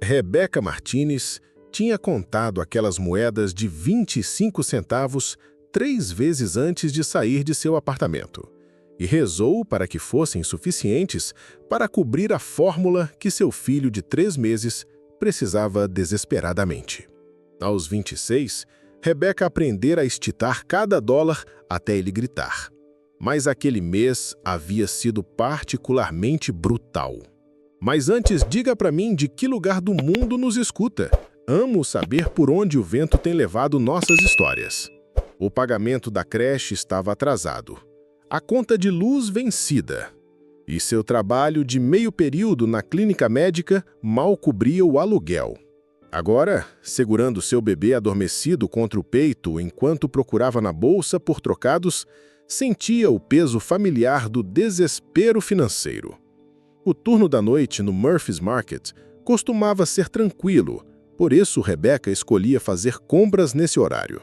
Rebecca Martinez tinha contado aquelas moedas de 25 centavos 3 vezes antes de sair de seu apartamento e rezou para que fossem suficientes para cobrir a fórmula que seu filho de 3 meses precisava desesperadamente. Aos 26, Rebecca aprendera a estitar cada dólar até ele gritar. Mas aquele mês havia sido particularmente brutal. Mas antes, diga para mim de que lugar do mundo nos escuta. Amo saber por onde o vento tem levado nossas histórias. O pagamento da creche estava atrasado, a conta de luz vencida, e seu trabalho de meio período na clínica médica mal cobria o aluguel. Agora, segurando seu bebê adormecido contra o peito enquanto procurava na bolsa por trocados, sentia o peso familiar do desespero financeiro. O turno da noite no Murphy's Market costumava ser tranquilo, por isso Rebecca escolhia fazer compras nesse horário.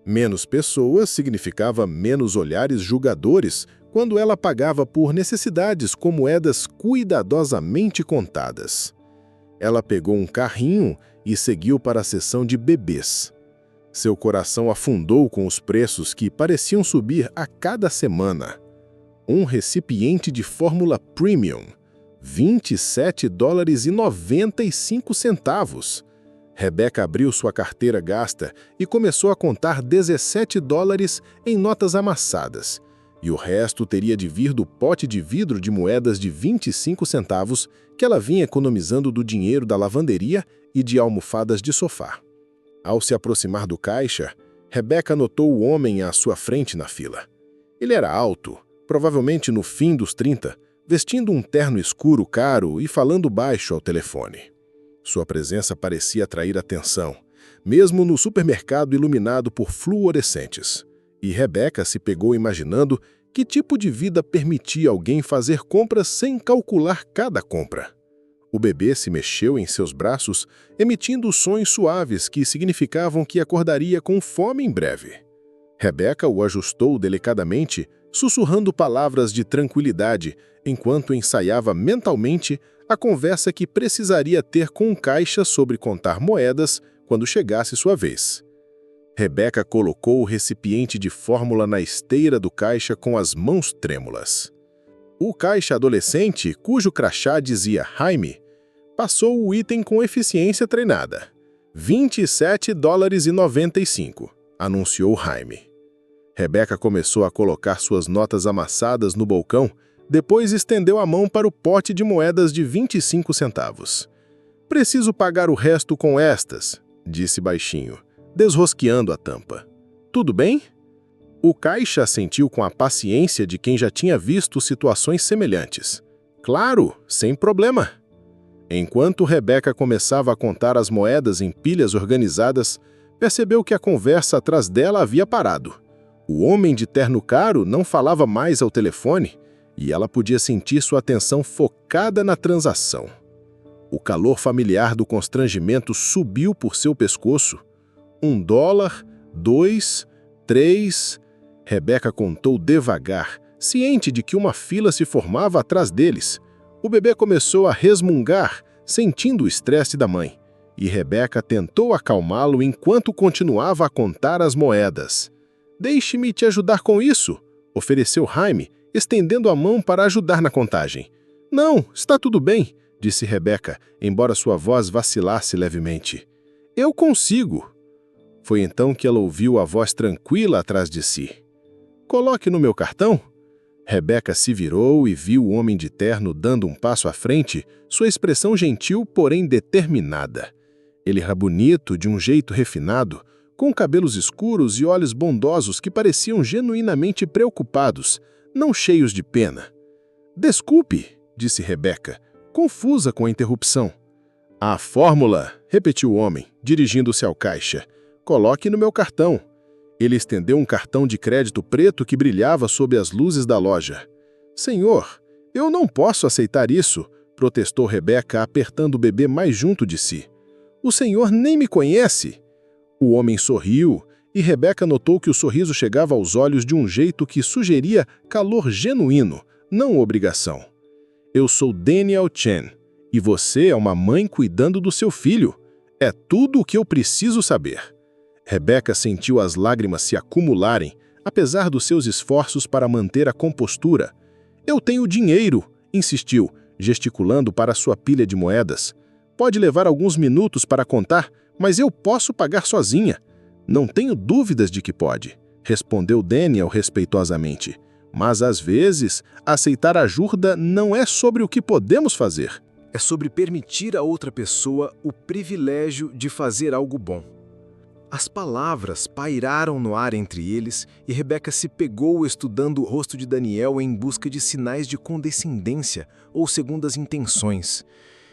Menos pessoas significava menos olhares julgadores quando ela pagava por necessidades com moedas cuidadosamente contadas. Ela pegou um carrinho e seguiu para a seção de bebês. Seu coração afundou com os preços que pareciam subir a cada semana. Um recipiente de fórmula premium, $27,95. Rebecca abriu sua carteira gasta e começou a contar $17 em notas amassadas, e o resto teria de vir do pote de vidro de moedas de 25 centavos que ela vinha economizando do dinheiro da lavanderia e de almofadas de sofá. Ao se aproximar do caixa, Rebecca notou o homem à sua frente na fila. Ele era alto, provavelmente no fim dos 30, vestindo um terno escuro caro e falando baixo ao telefone. Sua presença parecia atrair atenção, mesmo no supermercado iluminado por fluorescentes. E Rebecca se pegou imaginando que tipo de vida permitia alguém fazer compras sem calcular cada compra. O bebê se mexeu em seus braços, emitindo sons suaves que significavam que acordaria com fome em breve. Rebecca o ajustou delicadamente, sussurrando palavras de tranquilidade, enquanto ensaiava mentalmente a conversa que precisaria ter com um caixa sobre contar moedas quando chegasse sua vez. Rebecca colocou o recipiente de fórmula na esteira do caixa com as mãos trêmulas. O caixa adolescente, cujo crachá dizia Jaime, passou o item com eficiência treinada. $27,95, anunciou Jaime. Rebecca começou a colocar suas notas amassadas no balcão, depois estendeu a mão para o pote de moedas de 25 centavos. Preciso pagar o resto com estas, disse baixinho, desrosqueando a tampa. Tudo bem? O caixa assentiu com a paciência de quem já tinha visto situações semelhantes. Claro, sem problema. Enquanto Rebecca começava a contar as moedas em pilhas organizadas, percebeu que a conversa atrás dela havia parado. O homem de terno caro não falava mais ao telefone e ela podia sentir sua atenção focada na transação. O calor familiar do constrangimento subiu por seu pescoço. $1, 2, 3... Rebecca contou devagar, ciente de que uma fila se formava atrás deles. O bebê começou a resmungar, sentindo o estresse da mãe, e Rebecca tentou acalmá-lo enquanto continuava a contar as moedas. Deixe-me te ajudar com isso, ofereceu Jaime, estendendo a mão para ajudar na contagem. Não, está tudo bem, disse Rebecca, embora sua voz vacilasse levemente. Eu consigo. Foi então que ela ouviu a voz tranquila atrás de si. Coloque no meu cartão. Rebecca se virou e viu o homem de terno dando um passo à frente, sua expressão gentil, porém determinada. Ele era bonito, de um jeito refinado, com cabelos escuros e olhos bondosos que pareciam genuinamente preocupados, não cheios de pena. Desculpe, disse Rebecca, confusa com a interrupção. A fórmula, repetiu o homem, dirigindo-se ao caixa. Coloque no meu cartão. Ele estendeu um cartão de crédito preto que brilhava sob as luzes da loja. Senhor, eu não posso aceitar isso, protestou Rebecca, apertando o bebê mais junto de si. O senhor nem me conhece. O homem sorriu, e Rebecca notou que o sorriso chegava aos olhos de um jeito que sugeria calor genuíno, não obrigação. Eu sou Daniel Chen. E você é uma mãe cuidando do seu filho. É tudo o que eu preciso saber. Rebeca sentiu as lágrimas se acumularem, apesar dos seus esforços para manter a compostura. Eu tenho dinheiro, insistiu, gesticulando para sua pilha de moedas. Pode levar alguns minutos para contar, mas eu posso pagar sozinha. Não tenho dúvidas de que pode, respondeu Daniel respeitosamente. Mas às vezes, aceitar ajuda não é sobre o que podemos fazer. É sobre permitir a outra pessoa o privilégio de fazer algo bom. As palavras pairaram no ar entre eles e Rebeca se pegou estudando o rosto de Daniel em busca de sinais de condescendência ou segundas intenções.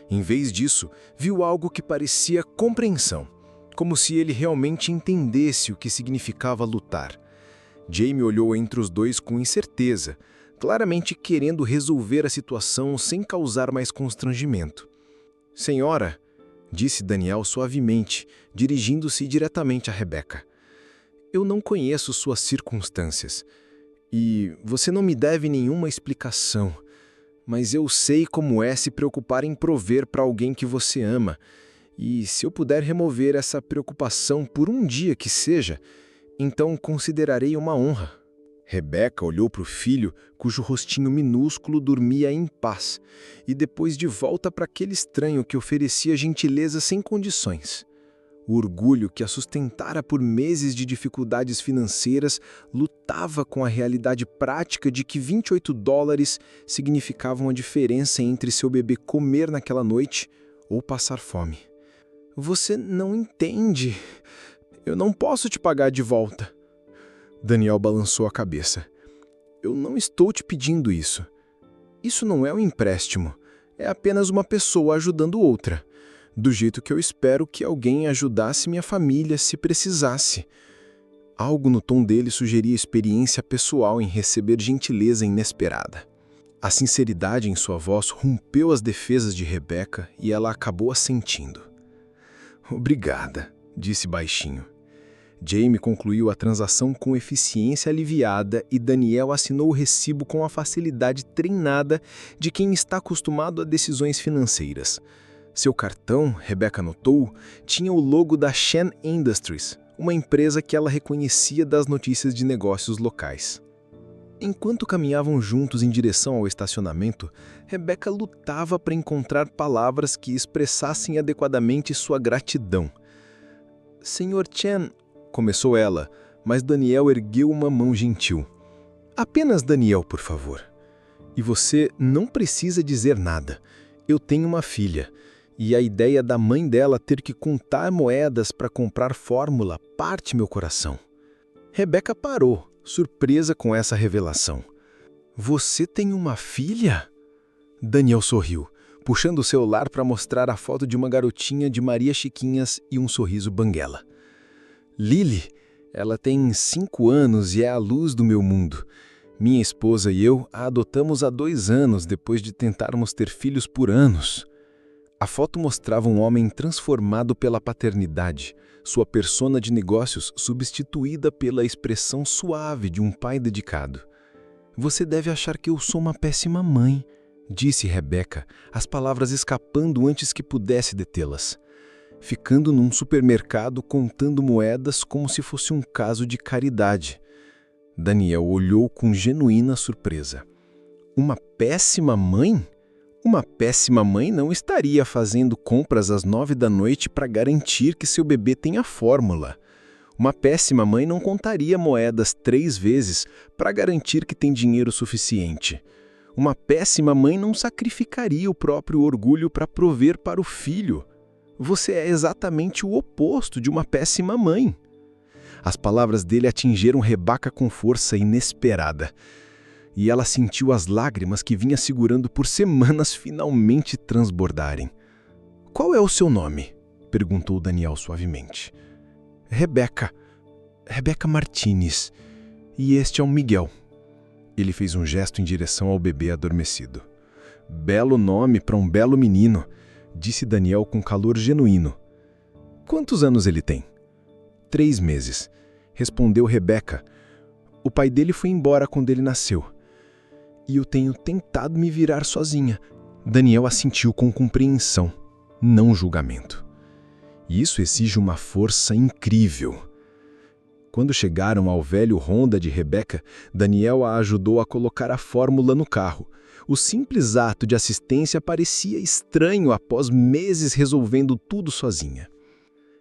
Em vez disso, viu algo que parecia compreensão, como se ele realmente entendesse o que significava lutar. Jamie olhou entre os dois com incerteza, claramente querendo resolver a situação sem causar mais constrangimento. Senhora, disse Daniel suavemente, dirigindo-se diretamente a Rebeca. Eu não conheço suas circunstâncias e você não me deve nenhuma explicação, mas eu sei como é se preocupar em prover para alguém que você ama, e se eu puder remover essa preocupação por um dia que seja, então considerarei uma honra. Rebeca olhou para o filho, cujo rostinho minúsculo dormia em paz, e depois de volta para aquele estranho que oferecia gentileza sem condições. O orgulho que a sustentara por meses de dificuldades financeiras lutava com a realidade prática de que $28 significavam a diferença entre seu bebê comer naquela noite ou passar fome. Você não entende. Eu não posso te pagar de volta. Daniel balançou a cabeça. Eu não estou te pedindo isso. Isso não é um empréstimo. É apenas uma pessoa ajudando outra. Do jeito que eu espero que alguém ajudasse minha família se precisasse. Algo no tom dele sugeria experiência pessoal em receber gentileza inesperada. A sinceridade em sua voz rompeu as defesas de Rebeca e ela acabou assentindo. Obrigada, disse baixinho. Jamie concluiu a transação com eficiência aliviada e Daniel assinou o recibo com a facilidade treinada de quem está acostumado a decisões financeiras. Seu cartão, Rebeca notou, tinha o logo da Shen Industries, uma empresa que ela reconhecia das notícias de negócios locais. Enquanto caminhavam juntos em direção ao estacionamento, Rebeca lutava para encontrar palavras que expressassem adequadamente sua gratidão. Sr. Chen, começou ela, mas Daniel ergueu uma mão gentil. Apenas Daniel, por favor. E você não precisa dizer nada. Eu tenho uma filha, e a ideia da mãe dela ter que contar moedas para comprar fórmula parte meu coração. Rebeca parou, surpresa com essa revelação. Você tem uma filha? Daniel sorriu, puxando o celular para mostrar a foto de uma garotinha de Maria Chiquinhas e um sorriso banguela. Lily, ela tem 5 anos e é a luz do meu mundo. Minha esposa e eu a adotamos há 2 anos depois de tentarmos ter filhos por anos. A foto mostrava um homem transformado pela paternidade, sua persona de negócios substituída pela expressão suave de um pai dedicado. Você deve achar que eu sou uma péssima mãe, disse Rebeca, as palavras escapando antes que pudesse detê-las. Ficando num supermercado contando moedas como se fosse um caso de caridade. Daniel olhou com genuína surpresa. Uma péssima mãe? Uma péssima mãe não estaria fazendo compras às 9 da noite para garantir que seu bebê tenha fórmula. Uma péssima mãe não contaria moedas 3 vezes para garantir que tem dinheiro suficiente. Uma péssima mãe não sacrificaria o próprio orgulho para prover para o filho. Você é exatamente o oposto de uma péssima mãe. As palavras dele atingiram Rebeca com força inesperada. E ela sentiu as lágrimas que vinha segurando por semanas finalmente transbordarem. Qual é o seu nome? Perguntou Daniel suavemente. Rebeca. Rebeca Martinez. E este é o Miguel. Ele fez um gesto em direção ao bebê adormecido. Belo nome para um belo menino, disse Daniel com calor genuíno. Quantos anos ele tem? 3 meses, respondeu Rebeca. O pai dele foi embora quando ele nasceu. E eu tenho tentado me virar sozinha. Daniel assentiu com compreensão, não julgamento. E isso exige uma força incrível. Quando chegaram ao velho Honda de Rebeca, Daniel a ajudou a colocar a fórmula no carro. O simples ato de assistência parecia estranho após meses resolvendo tudo sozinha.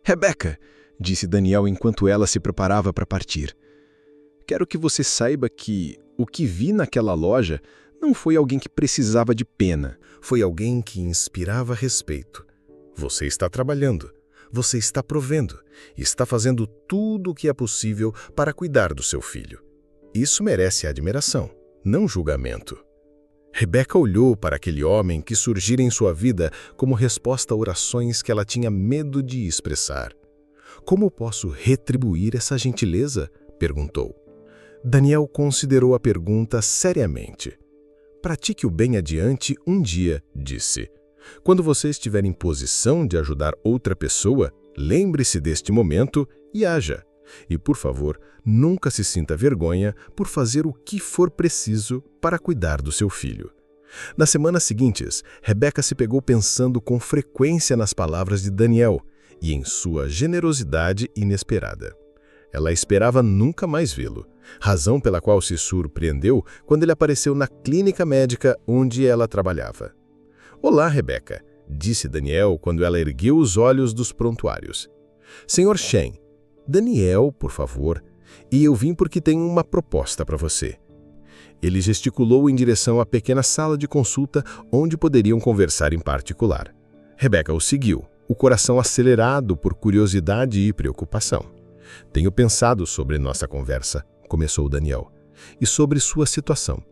"Rebeca", disse Daniel enquanto ela se preparava para partir, "quero que você saiba que o que vi naquela loja não foi alguém que precisava de pena. Foi alguém que inspirava respeito. Você está trabalhando, você está provendo, está fazendo tudo o que é possível para cuidar do seu filho. Isso merece admiração, não julgamento." Rebeca olhou para aquele homem que surgira em sua vida como resposta a orações que ela tinha medo de expressar. "Como posso retribuir essa gentileza?" perguntou. Daniel considerou a pergunta seriamente. "Pratique o bem adiante um dia", disse. "Quando você estiver em posição de ajudar outra pessoa, lembre-se deste momento e haja. E, por favor, nunca se sinta vergonha por fazer o que for preciso para cuidar do seu filho." Nas semanas seguintes, Rebeca se pegou pensando com frequência nas palavras de Daniel e em sua generosidade inesperada. Ela esperava nunca mais vê-lo, razão pela qual se surpreendeu quando ele apareceu na clínica médica onde ela trabalhava. "Olá, Rebeca", disse Daniel quando ela ergueu os olhos dos prontuários. "Senhor Shen, Daniel, por favor, e eu vim porque tenho uma proposta para você." Ele gesticulou em direção à pequena sala de consulta onde poderiam conversar em particular. Rebeca o seguiu, o coração acelerado por curiosidade e preocupação. "Tenho pensado sobre nossa conversa", começou Daniel, "e sobre sua situação.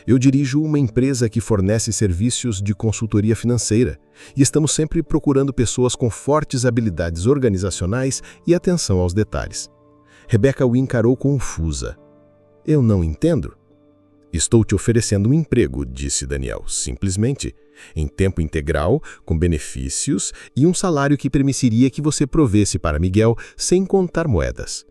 Eu dirijo uma empresa que fornece serviços de consultoria financeira e estamos sempre procurando pessoas com fortes habilidades organizacionais e atenção aos detalhes." Rebeca o encarou confusa. "Eu não entendo." "Estou te oferecendo um emprego", disse Daniel, simplesmente, "em tempo integral, com benefícios e um salário que permitiria que você provesse para Miguel sem contar moedas.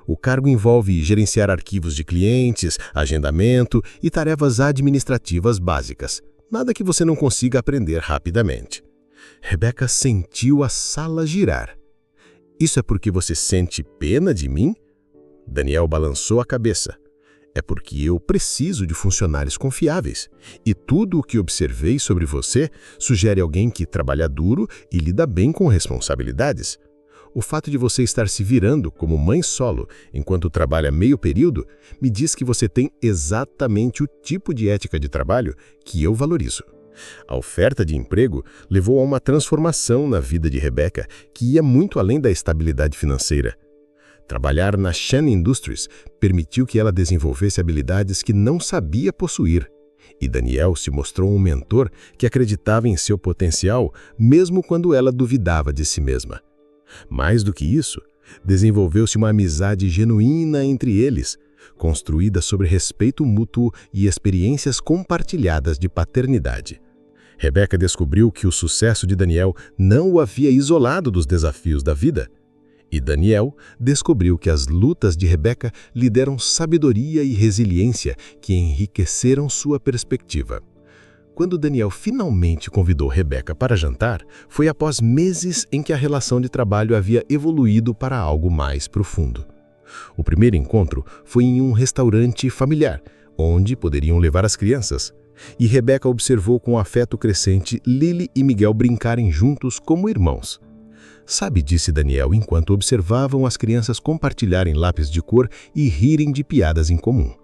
O cargo envolve gerenciar arquivos de clientes, agendamento e tarefas administrativas básicas, nada que você não consiga aprender rapidamente." Rebeca sentiu a sala girar. "Isso é porque você sente pena de mim?" Daniel balançou a cabeça. "É porque eu preciso de funcionários confiáveis, e tudo o que observei sobre você sugere alguém que trabalha duro e lida bem com responsabilidades. O fato de você estar se virando como mãe solo enquanto trabalha meio período me diz que você tem exatamente o tipo de ética de trabalho que eu valorizo." A oferta de emprego levou a uma transformação na vida de Rebeca que ia muito além da estabilidade financeira. Trabalhar na Shen Industries permitiu que ela desenvolvesse habilidades que não sabia possuir, e Daniel se mostrou um mentor que acreditava em seu potencial mesmo quando ela duvidava de si mesma. Mais do que isso, desenvolveu-se uma amizade genuína entre eles, construída sobre respeito mútuo e experiências compartilhadas de paternidade. Rebeca descobriu que o sucesso de Daniel não o havia isolado dos desafios da vida. E Daniel descobriu que as lutas de Rebeca lhe deram sabedoria e resiliência que enriqueceram sua perspectiva. Quando Daniel finalmente convidou Rebeca para jantar, foi após meses em que a relação de trabalho havia evoluído para algo mais profundo. O primeiro encontro foi em um restaurante familiar, onde poderiam levar as crianças. E Rebeca observou com afeto crescente Lily e Miguel brincarem juntos como irmãos. "Sabe", disse Daniel enquanto observavam as crianças compartilharem lápis de cor e rirem de piadas em comum.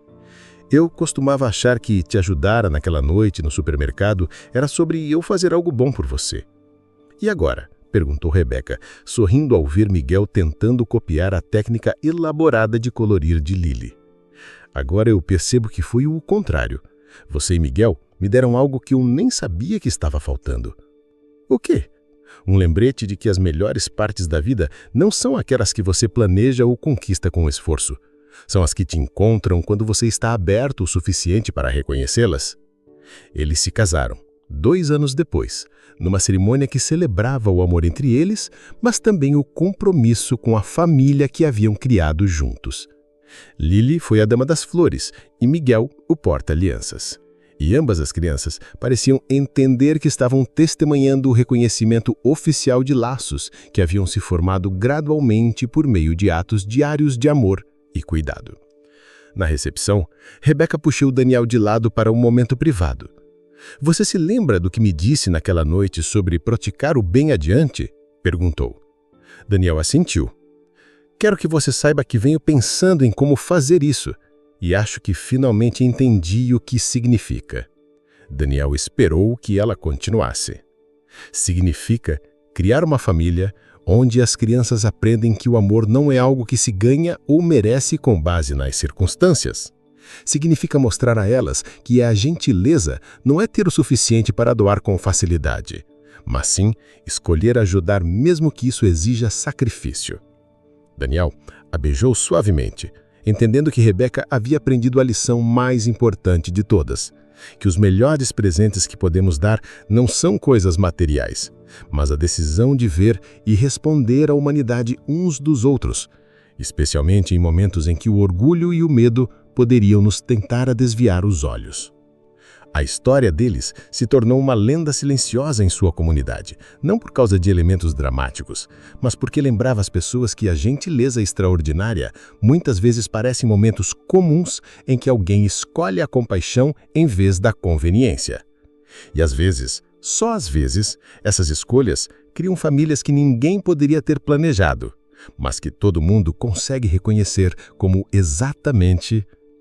"Eu costumava achar que te ajudar naquela noite no supermercado era sobre eu fazer algo bom por você." "E agora?", perguntou Rebeca, sorrindo ao ver Miguel tentando copiar a técnica elaborada de colorir de Lily. "Agora eu percebo que foi o contrário. Você e Miguel me deram algo que eu nem sabia que estava faltando." "O quê?" "Um lembrete de que as melhores partes da vida não são aquelas que você planeja ou conquista com esforço. São as que te encontram quando você está aberto o suficiente para reconhecê-las." Eles se casaram, 2 anos depois, numa cerimônia que celebrava o amor entre eles, mas também o compromisso com a família que haviam criado juntos. Lily foi a dama das flores e Miguel o porta-alianças. E ambas as crianças pareciam entender que estavam testemunhando o reconhecimento oficial de laços que haviam se formado gradualmente por meio de atos diários de amor e cuidado. Na recepção, Rebeca puxou Daniel de lado para um momento privado. "Você se lembra do que me disse naquela noite sobre praticar o bem adiante?" perguntou. Daniel assentiu. "Quero que você saiba que venho pensando em como fazer isso, e acho que finalmente entendi o que significa." Daniel esperou que ela continuasse. "Significa criar uma família onde as crianças aprendem que o amor não é algo que se ganha ou merece com base nas circunstâncias. Significa mostrar a elas que a gentileza não é ter o suficiente para doar com facilidade, mas sim escolher ajudar mesmo que isso exija sacrifício." Daniel a beijou suavemente, entendendo que Rebeca havia aprendido a lição mais importante de todas, que os melhores presentes que podemos dar não são coisas materiais, mas a decisão de ver e responder à humanidade uns dos outros, especialmente em momentos em que o orgulho e o medo poderiam nos tentar a desviar os olhos. A história deles se tornou uma lenda silenciosa em sua comunidade, não por causa de elementos dramáticos, mas porque lembrava às pessoas que a gentileza extraordinária muitas vezes parece em momentos comuns em que alguém escolhe a compaixão em vez da conveniência. E às vezes, só às vezes, essas escolhas criam famílias que ninguém poderia ter planejado, mas que todo mundo consegue reconhecer como exatamente